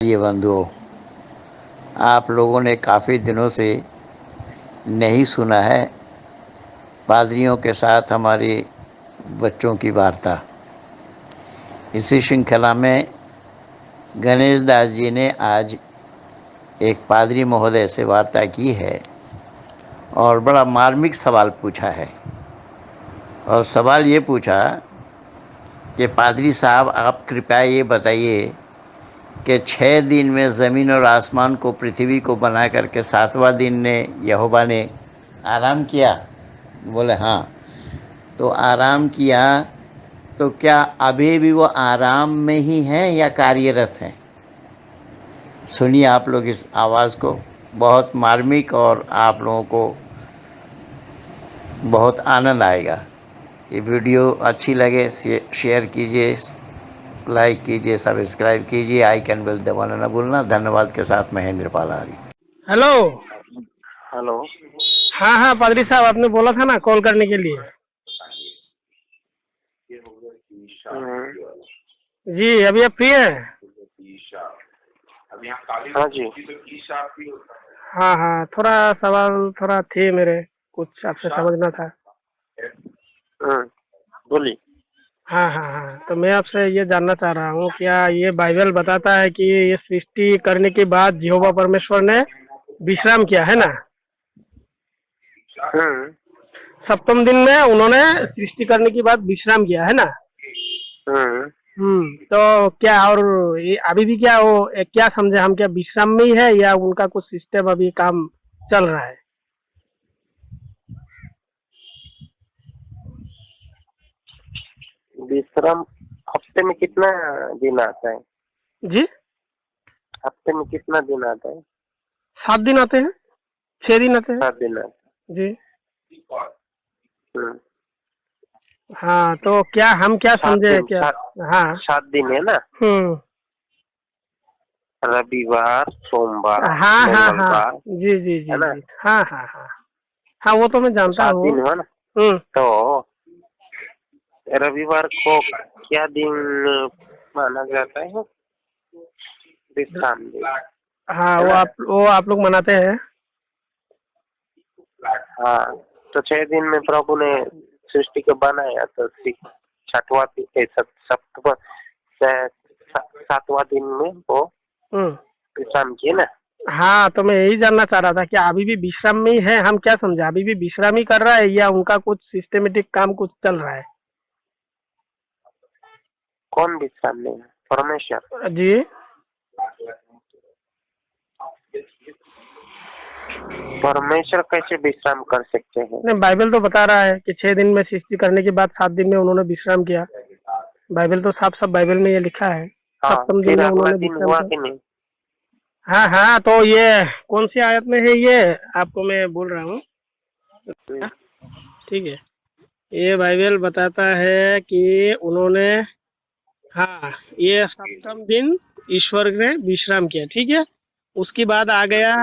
ये बंधुओं, आप लोगों ने काफ़ी दिनों से नहीं सुना है पादरियों के साथ हमारे बच्चों की वार्ता। इसी श्रृंखला में गणेश दास जी ने आज एक पादरी महोदय से वार्ता की है और बड़ा मार्मिक सवाल पूछा है। और सवाल ये पूछा कि पादरी साहब, आप कृपया ये बताइए कि 6 दिन में ज़मीन और आसमान को, पृथ्वी को बना करके 7वां दिन ने यहोवा ने आराम किया। बोले हाँ। तो आराम किया तो क्या अभी भी वो आराम में ही हैं या कार्यरत हैं? सुनिए आप लोग इस आवाज़ को, बहुत मार्मिक, और आप लोगों को बहुत आनंद आएगा। ये वीडियो अच्छी लगे शेयर कीजिए, लाइक कीजिए, सब्सक्राइब कीजिए, आइकन बेल दबाना ना भूलना। धन्यवाद के साथ महेंद्र पाल आर्य। हेलो। हेलो। हाँ हाँ पादरी साहब, आपने बोला था ना कॉल करने के लिए। जी, अभी आप फ्री हैं? हाँ जी। हाँ हाँ, थोड़ा सवाल थोड़ा थे मेरे, कुछ आपसे समझना था। बोलिए। हाँ हाँ हाँ, तो मैं आपसे ये जानना चाह रहा हूँ, क्या ये बाइबल बताता है कि ये सृष्टि करने के बाद यहोवा परमेश्वर ने विश्राम किया है ना? सप्तम दिन में उन्होंने सृष्टि करने के बाद विश्राम किया है ना? तो क्या, और ये अभी भी क्या वो क्या समझे हम, क्या विश्राम में ही है या उनका कुछ सिस्टम अभी काम चल रहा है? विश्राम हफ्ते में कितना दिन आता है? जी, हफ्ते में कितना दिन आता है? 7 दिन आते हैं, 6 दिन आते हैं। 7 दिन आते जी। हैं। हाँ, तो क्या हम क्या समझे क्या? हाँ, 7 दिन है ना? रविवार, सोमवार, हाँ हाँ हाँ, मंगलवार, जी जी जी है ना? जी, हाँ हाँ हाँ हाँ, वो तो मैं जानता 7 हूँ। दिन है ना? तो रविवार को क्या दिन माना जाता है? विश्राम दिन। हाँ, वो आप लोग मनाते हैं। हाँ, तो 6 दिन में प्रभु ने सृष्टि को बनाया, तो 7वां दिन में वो विश्राम किए ना? हाँ, तो मैं यही जानना चाह रहा था कि अभी भी विश्राम में ही है, हम क्या समझे, अभी भी विश्राम ही कर रहा है या उनका कुछ सिस्टमेटिक काम कुछ चल रहा है? कौन विश्राम में है? परमेश्वर जी। परमेश्वर कैसे विश्राम कर सकते हैं? नहीं, बाइबल तो बता रहा है कि 6 दिन में सृष्टि करने के बाद 7 दिन में उन्होंने विश्राम किया। बाइबल तो साफ साफ बाइबल में ये लिखा है। हाँ, सप्तम दिन फिर में अगला उन्होंने दिन विश्राम हुआ किया। कि नहीं? हाँ हाँ, तो ये कौन सी आयत में है, ये आपको मैं बोल रहा हूँ। ठीक है, ये बाइबल बताता है कि उन्होंने, हाँ, ये सप्तम दिन ईश्वर ने विश्राम किया। ठीक है, उसके बाद आ गया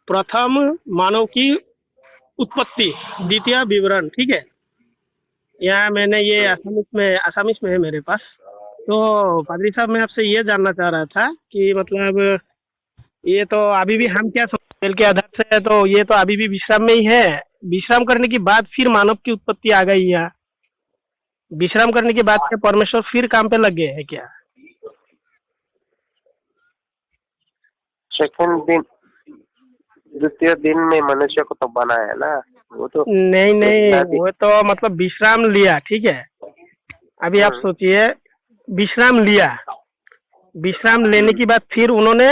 प्रथम मानव की उत्पत्ति, द्वितीय विवरण। ठीक है, यहाँ मैंने ये आसामीस में है मेरे पास। तो पादरी साहब, मैं आपसे ये जानना चाह रहा था कि मतलब ये तो अभी भी हम क्या समझ के आधार से है, तो ये तो अभी भी विश्राम में ही है। विश्राम करने के बाद फिर मानव की उत्पत्ति आ गई है। विश्राम करने के बाद क्या परमेश्वर फिर काम पे लग गए हैं क्या? सेकंड दिन, द्वितीय दिन में मनुष्य को तो बनाया ना, वो तो नहीं नहीं, वो तो मतलब विश्राम लिया। ठीक है, अभी आप सोचिए, विश्राम लिया, विश्राम लेने के बाद फिर उन्होंने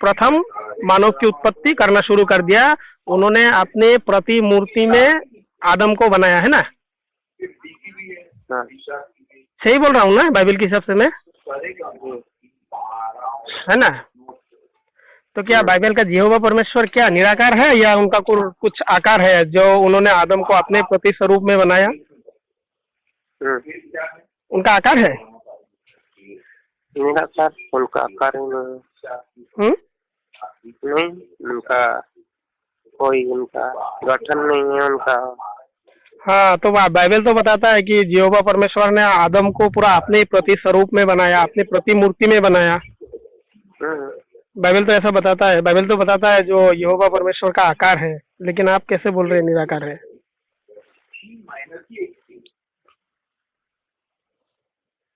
प्रथम मानव की उत्पत्ति करना शुरू कर दिया। उन्होंने अपने प्रतिमूर्ति में आदम को बनाया है ना? सही बोल रहा हूँ ना बाइबल के हिसाब से मैं, है ना? तो क्या बाइबल का यहोवा परमेश्वर क्या निराकार है या उनका कुछ आकार है जो उन्होंने आदम को अपने प्रति स्वरूप में बनाया? उनका आकार है? निराकार उनका आकार नहीं, उनका कोई उनका गठन नहीं है उनका। हाँ, तो बाइबल तो बताता है कि यहोवा परमेश्वर ने आदम को पूरा अपने प्रति स्वरूप में बनाया, अपनी प्रतिमूर्ति में बनाया। बाइबल तो ऐसा बताता है, बाइबल तो बताता है जो यहोवा परमेश्वर का आकार है, लेकिन आप कैसे बोल रहे हैं निराकार है?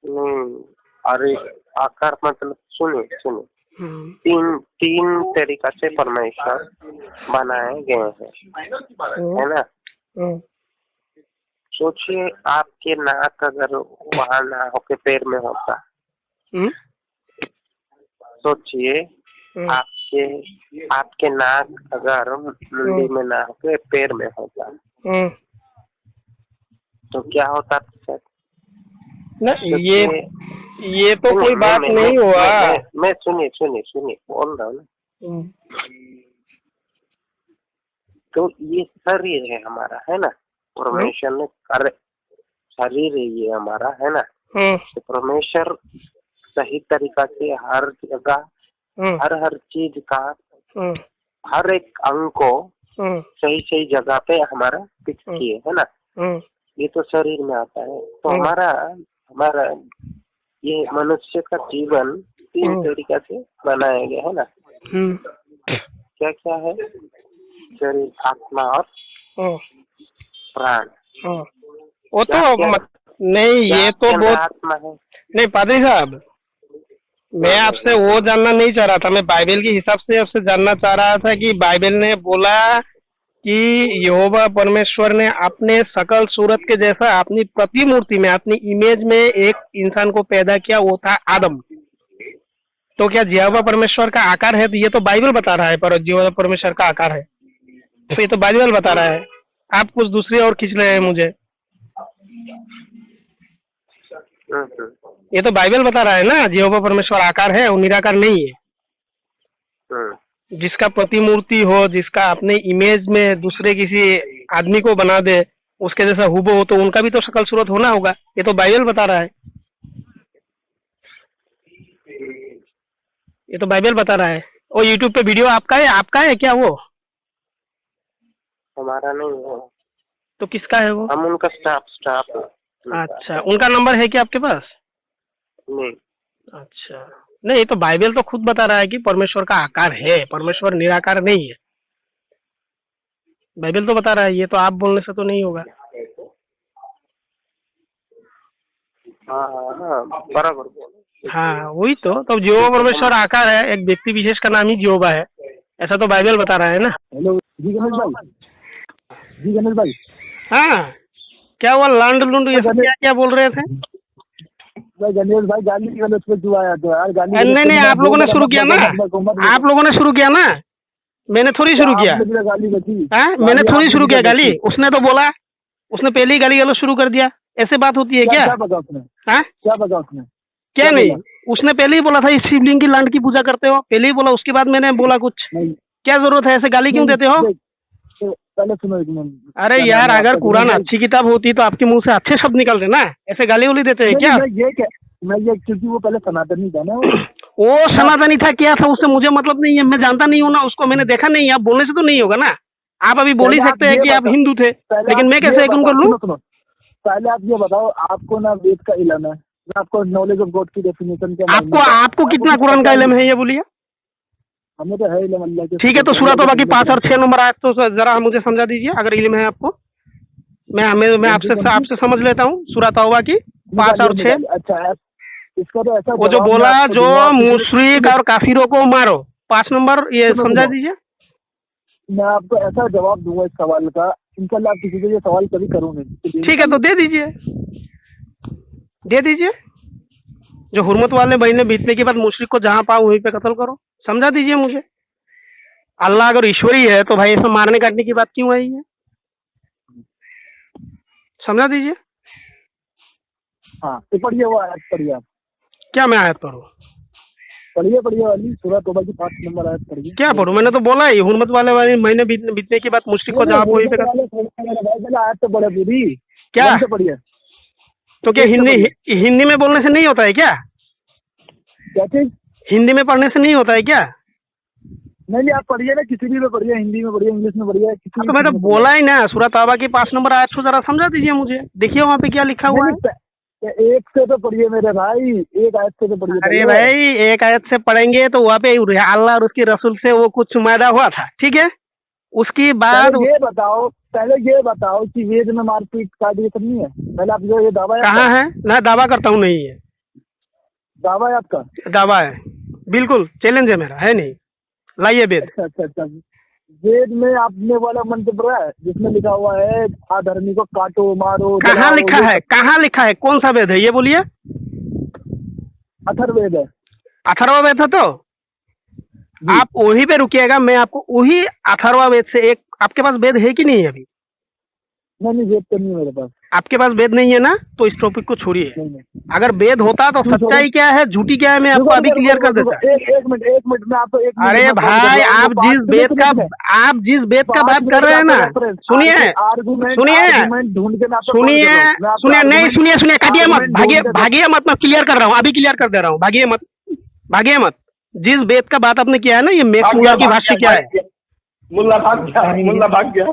नहीं, अरे आकार मतलब सुनिए सुनिए, तीन तरीका से परमेश्वर बनाए गए हैं, है ना। सोचिए आपके नाक अगर वहाँ ना होके पैर में होता, सोचिए आपके नाक अगर मुंडी में ना होके पैर में होता तो क्या होता सर? ये तो कोई बात नहीं हुआ। मैं सुनिए बोल रहा हूँ ना। तो ये शरीर है हमारा, है ना। परमेश्वर ने कर शरीर है ये हमारा, है ना। तो परमेश्वर सही तरीका से हर जगह हर चीज का हर एक अंग को सही जगह पे हमारा फिक्स किए, है ना। ये तो शरीर में आता है। तो हमारा ये मनुष्य का जीवन 3 तरीका से बनाया गया, है ना। क्या क्या है? शरीर, आत्मा और प्राण। वो तो नहीं, ये तो बहुत आत्मा है। नहीं पादरी साहब, मैं आपसे वो जानना नहीं चाह रहा था। मैं बाइबल के हिसाब से आपसे जानना चाह रहा था कि बाइबल ने बोला कि यहोवा परमेश्वर ने अपने सकल सूरत के जैसा अपनी प्रतिमूर्ति में, अपनी इमेज में एक इंसान को पैदा किया, वो था आदम। तो क्या यहोवा परमेश्वर का आकार है? तो ये तो बाइबल बता रहा है, पर यहोवा परमेश्वर का आकार है, तो ये तो बाइबल बता रहा है। आप कुछ दूसरी और खींच रहे हैं मुझे। ये तो बाइबल बता रहा है ना, यहोवा परमेश्वर आकार है, वो निराकार नहीं है। जिसका प्रतिमूर्ति हो, जिसका अपने इमेज में दूसरे किसी आदमी को बना दे, उसके जैसा हुबहू हो, तो उनका भी तो शकल सूरत होना होगा। ये तो बाइबल बता रहा है, ये तो बाइबल बता रहा है। और यूट्यूब पे वीडियो आपका है क्या? वो हमारा नहीं है। तो किसका है वो? हम उनका स्टाफ। अच्छा, उनका नंबर है क्या आपके पास? नहीं। अच्छा, नहीं, ये तो बाइबल तो खुद बता रहा है कि परमेश्वर का आकार है, परमेश्वर निराकार नहीं है। बाइबल तो बता रहा है, ये तो आप बोलने से तो नहीं होगा। हाँ, बराबर। हाँ, वही तो। यहोवा परमेश्वर आकार है, एक व्यक्ति विशेष का नाम ही यहोवा है, ऐसा तो बाइबल बता रहा है ना। हेलो जी गणेश भाई। हाँ, क्या हुआ? लांड लुंड ये सब क्या बोल रहे थे? गणेश भाई गाली गलौज पे क्यों आया तो यार? गाली नहीं, आप लोगों ने शुरू किया ना, आप लोगों ने शुरू किया ना, मैंने थोड़ी शुरू किया। मैंने थोड़ी शुरू किया गाली, उसने तो बोला, उसने पहले ही गाली गलौज शुरू कर दिया। ऐसे बात होती है क्या? क्या बता उसने? क्या नहीं, उसने पहले ही बोला था इस शिवलिंग की लांड की पूजा करते हो, पहले ही बोला। उसके बाद मैंने बोला कुछ। क्या जरूरत है ऐसे गाली क्यों देते हो? पहले सुनो। अरे यार, अगर कुरान अच्छी किताब होती तो आपके मुंह से अच्छे शब्द निकलते ना, ऐसे गाली उली देते हैं क्या? मैं ये क्योंकि वो पहले सनातनी था ना। वो सनातनी था, क्या था उससे मुझे मतलब नहीं है, मैं जानता नहीं हूँ ना उसको, मैंने देखा नहीं है। आप बोलने से तो नहीं होगा ना। आप अभी बोल ही सकते हैं कि आप हिंदू थे, लेकिन मैं कैसे यकीन कर लूं? पहले आप ये बताओ, आपको ना वेद का इल्म है, आपको नॉलेज ऑफ गॉड की डेफिनेशन क्या? आपको कितना कुरान का इल्म है ये बोलिए? हमें तो है इल्म अल्लाह के। ठीक है, तो सूरह तौबा की 5 और 6 नंबर आयत तो जरा मुझे समझा दीजिए, अगर इल्म है आपको। मैं आपसे समझ लेता हूँ सूरह तौबा की 5 और 6। अच्छा, इसका तो ऐसा वो जो बोला, जो मुशरिक और काफिरों को मारो, 5 नंबर ये समझा दीजिए। मैं आपको ऐसा जवाब दूंगा इस सवाल का, इंशाल्लाह आप किसी से ये सवाल कभी करोगे। ठीक है, तो दे दीजिए। जो हुर्मत वाले महीने बीतने के बाद मुशरिक को जहां पाओ वहीं पे कत्ल करो, समझा दीजिए मुझे। अल्लाह अगर ईश्वरी है तो भाई ऐसा मारने काटने की बात क्यों आई है? समझा दीजिए। हाँ, तो पढ़िए वो आयत, पढ़िए आप। क्या मैं आयत पढ़ूं? पढ़िए वाली सूरह तौबा की 5 नंबर आयत पढ़िए। क्या पढ़ूं? मैंने तो बोला ही, हुर्मत वाले महीने बीतने के बाद मुशरिक को जहां वहीं पे आयत तो पढ़े पूरी। क्या पढ़िए? तो क्या हिंदी में बोलने से नहीं होता है क्या? क्या चीज? हिंदी में पढ़ने से नहीं होता है क्या? नहीं, आप पढ़िए ना, किसी भी में पढ़िए, हिंदी में पढ़िए, इंग्लिश में पढ़िए। तो मैं तो बोला ही ना, सूरह तौबा की 5 नंबर आयत को जरा समझा दीजिए मुझे। देखिए वहाँ पे क्या लिखा हुआ है। एक से तो पढ़िए मेरे भाई, एक आयत से तो पढ़िए। अरे भाई एक आयत से पढ़ेंगे तो वहाँ पे अल्लाह और उसकी रसूल से वो कुछ मायदा हुआ था, ठीक है। उसकी बाद पहले ये बताओ कि वेद में मारपीट काट ये सब नहीं है? पहले आप जो ये दावा है कहाँ है? मैं दावा करता हूँ नहीं है। दावा है आपका? दावा है, बिल्कुल चैलेंज है मेरा, है नहीं। लाइए वेद। अच्छा। वेद में आपने वाला मंत्र पढ़ा है जिसमें लिखा हुआ है अधर्मी को काटो मारो? कहाँ लिखा है? कहाँ लिखा है? कौन सा वेद है ये बोलिए? अथर्ववेद है। अथर्ववेद है तो आप वही पे रुकिएगा, मैं आपको वही अथर्ववेद से एक, आपके पास वेद है कि नहीं है अभी? नहीं, वेद तो नहीं है मेरे पास। आपके पास वेद नहीं है ना, तो इस टॉपिक को छोड़िए। अगर वेद होता तो सच्चाई क्या है झूठी क्या है मैं आपको अभी क्लियर कर देता। एक मिनट में आपको अरे भाई, आप जिस वेद का बात कर रहे हैं ना, सुनिए नहीं, सुनिए, काटिए मत, भागिए मत, मैं क्लियर कर रहा हूँ, अभी क्लियर कर दे रहा हूँ, भागिए मत। जिस वेद का बात आपने किया है ना, ये मैक्स मुलर की भाष्य क्या है? मुल्ला भाग गया।